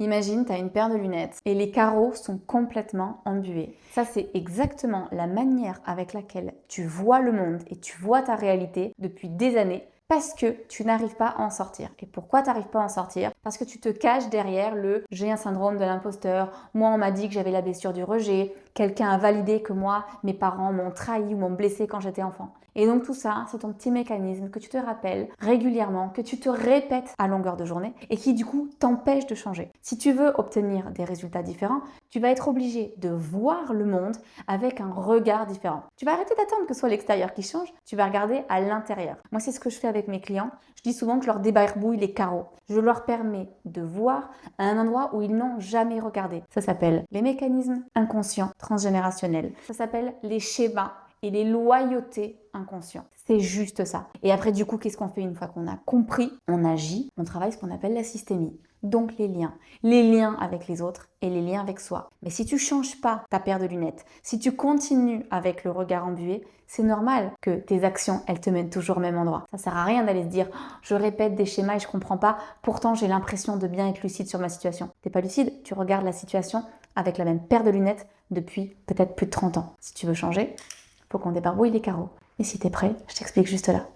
Imagine, tu as une paire de lunettes et les carreaux sont complètement embués. Ça, c'est exactement la manière avec laquelle tu vois le monde et tu vois ta réalité depuis des années parce que tu n'arrives pas à en sortir. Et pourquoi tu n'arrives pas à en sortir? Parce que tu te caches derrière le « j'ai un syndrome de l'imposteur »,« moi on m'a dit que j'avais la blessure du rejet »,« quelqu'un a validé que moi, mes parents m'ont trahi ou m'ont blessé quand j'étais enfant ». Et donc tout ça, c'est ton petit mécanisme que tu te rappelles régulièrement, que tu te répètes à longueur de journée et qui du coup t'empêche de changer. Si tu veux obtenir des résultats différents, tu vas être obligé de voir le monde avec un regard différent. Tu vas arrêter d'attendre que ce soit l'extérieur qui change, tu vas regarder à l'intérieur. Moi, c'est ce que je fais avec mes clients. Je dis souvent que je leur débarbouille les carreaux. Je leur permets de voir à un endroit où ils n'ont jamais regardé. Ça s'appelle les mécanismes inconscients transgénérationnels. Ça s'appelle les schémas et les loyautés inconscientes. C'est juste ça. Et après, du coup, qu'est-ce qu'on fait une fois qu'on a compris? On agit, on travaille ce qu'on appelle la systémie. Donc les liens avec les autres et les liens avec soi. Mais si tu changes pas ta paire de lunettes, si tu continues avec le regard embué, c'est normal que tes actions, elles te mènent toujours au même endroit. Ça sert à rien d'aller se dire « je répète des schémas et je comprends pas, pourtant j'ai l'impression de bien être lucide sur ma situation ». T'es pas lucide, tu regardes la situation avec la même paire de lunettes depuis peut-être plus de 30 ans. Si tu veux changer, faut qu'on débarbouille les carreaux. Et si t'es prêt, je t'explique juste là.